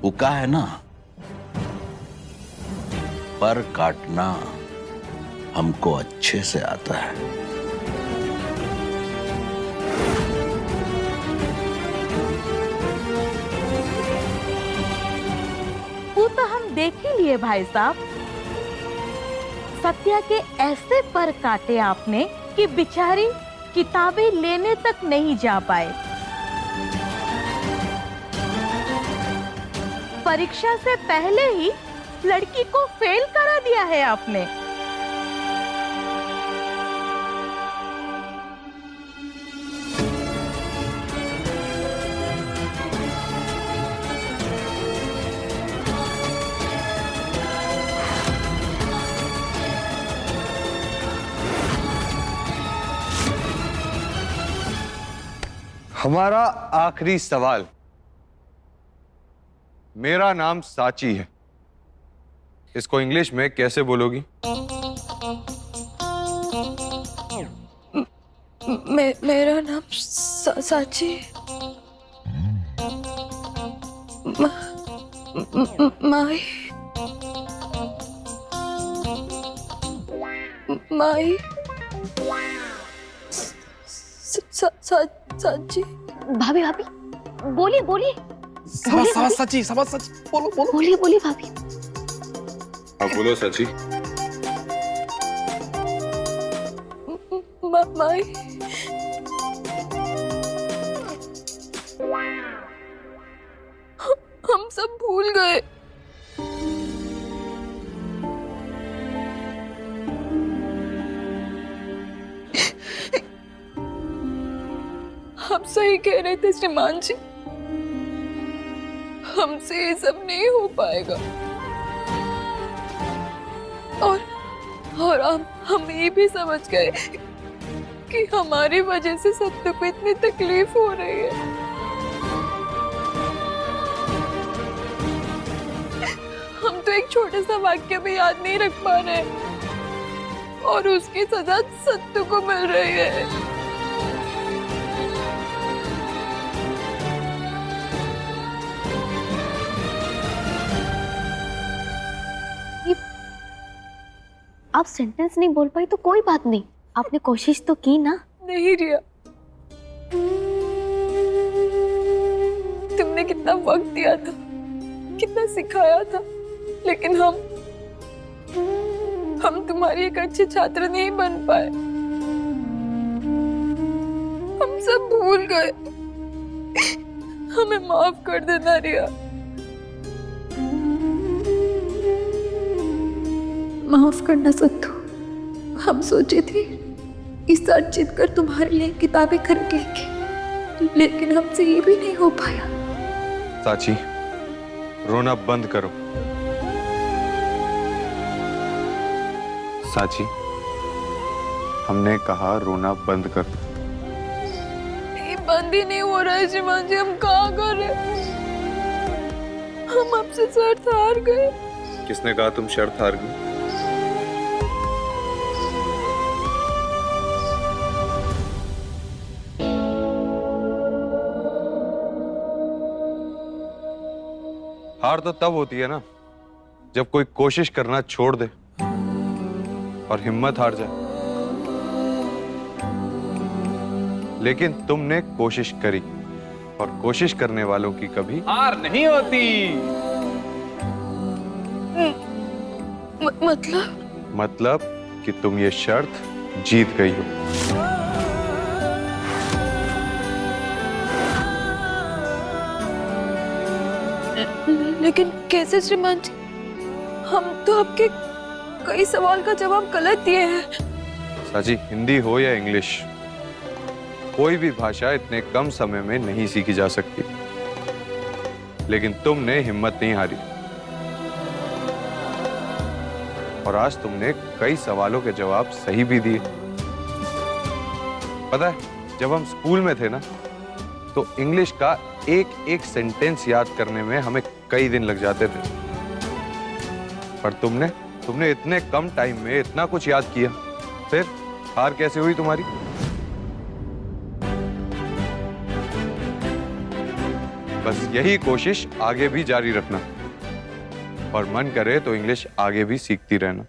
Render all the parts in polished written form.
वो क्या है ना, पर काटना हमको अच्छे से आता है। वो तो हम देख ही लिए भाई साहब। सत्या के ऐसे पर काटे आपने कि बेचारी किताबें लेने तक नहीं जा पाए। परीक्षा से पहले ही लड़की को फेल करा दिया है आपने। हमारा आखिरी सवाल। मेरा नाम साची है, इसको इंग्लिश में कैसे बोलोगी? मेरा नाम साची। माई माई साची। भाभी भाभी बोलिए बोलिए। सची बोलो बोलो। बोलिए बोलिए भाभी। हाँ बोलो सची। माई हम सब भूल गए। आप सही कह रहे थे श्रीमान जी, हमसे ये सब नहीं हो पाएगा। और हम ये भी समझ गए कि हमारी वजह से सत्य को इतनी तकलीफ हो रही है। हम तो एक छोटा सा वाक्य भी याद नहीं रख पा रहे और उसकी सजा सत्य को मिल रही है। आप सेंटेंस नहीं बोल पाई तो कोई बात नहीं, आपने कोशिश तो की ना। नहीं रिया, तुमने कितना वक्त दिया था, कितना सिखाया था, लेकिन हम तुम्हारी एक अच्छे छात्र नहीं बन पाए। हम सब भूल गए। हमें माफ कर देना रिया। माफ करना सत्तू, हम सोचे थे इस साल जीत कर तुम्हारे लिए किताबें खरीद लेंगे, लेकिन हमसे ये भी नहीं हो पाया। साची, रोना बंद करो। साची, हमने कहा रोना बंद करो। ये बंद ही नहीं हो रहा है श्रीमान जी, हम कहाँ कर रहे? हम आपसे शर्त हार गए। किसने कहा तुम शर्त हार गई? हार तो तब होती है ना जब कोई कोशिश करना छोड़ दे और हिम्मत हार जाए। लेकिन तुमने कोशिश करी और कोशिश करने वालों की कभी हार नहीं होती। मतलब कि तुम ये शर्त जीत गई हो। लेकिन कैसे श्रीमान जी? हम तो आपके कई सवाल का जवाब गलत दिए हैं। साची, हिंदी हो या इंग्लिश, कोई भी भाषा इतने कम समय में नहीं सीखी जा सकती। लेकिन तुमने हिम्मत नहीं हारी और आज तुमने कई सवालों के जवाब सही भी दिए। पता है, जब हम स्कूल में थे ना तो इंग्लिश का एक एक सेंटेंस याद करने में हमें कई दिन लग जाते थे, पर तुमने इतने कम टाइम में इतना कुछ याद किया। फिर हार कैसे हुई तुम्हारी? बस यही कोशिश आगे भी जारी रखना और मन करे तो इंग्लिश आगे भी सीखती रहना।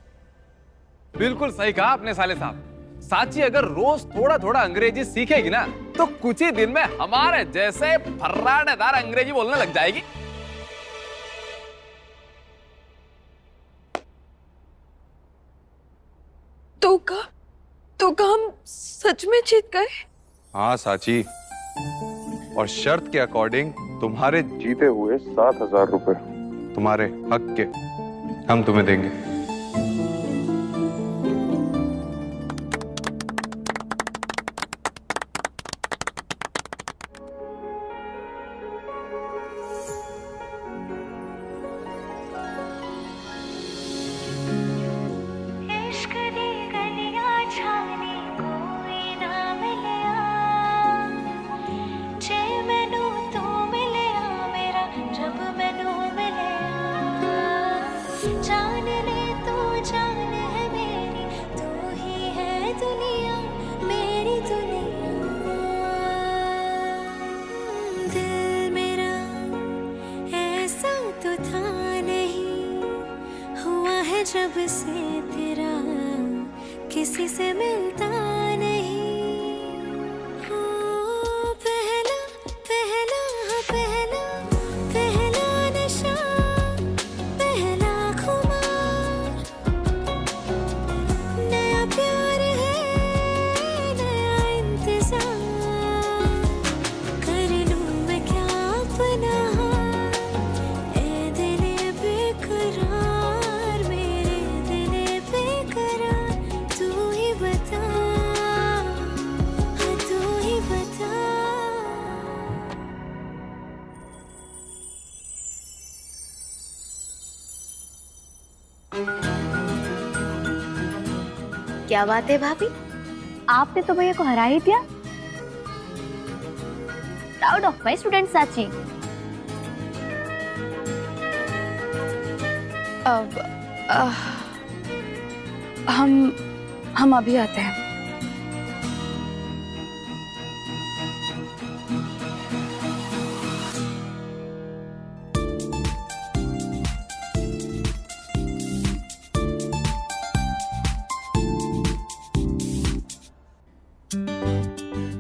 बिल्कुल सही कहा आपने साले साहब। साची अगर रोज थोड़ा थोड़ा अंग्रेजी सीखेगी ना तो कुछ ही दिन में हमारे जैसे फर्राटेदार अंग्रेजी बोलने लग जाएगी। तो का हम सच में जीत गए? हाँ साची, और शर्त के अकॉर्डिंग तुम्हारे जीते हुए 7,000 रुपए तुम्हारे हक के हम तुम्हें देंगे। जब से तेरा किसी से मिलता नहीं हो, पहला पहला पहला पहला नशा, पहला खुमार, नया प्यार है नया इंतजार, कर लूं मैं क्या अपना ए दिल बेकरार, क्या बात है भाभी, आपने तो भैया को हरा ही दिया। प्राउड ऑफ माय स्टूडेंट साची। अब हम अभी आते हैं।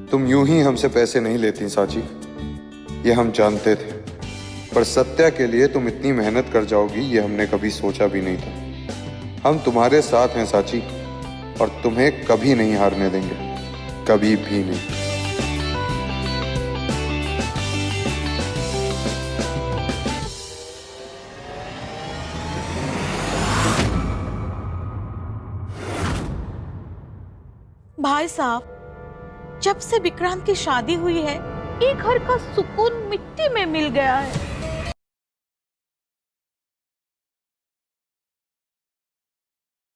तुम यूं ही हमसे पैसे नहीं लेती साची, ये हम जानते थे, पर सत्या के लिए तुम इतनी मेहनत कर जाओगी ये हमने कभी सोचा भी नहीं था। हम तुम्हारे साथ हैं साची, और तुम्हें कभी नहीं हारने देंगे, कभी भी नहीं। भाई साहब, जब से विक्रांत की शादी हुई है, एक घर का सुकून मिट्टी में मिल गया है।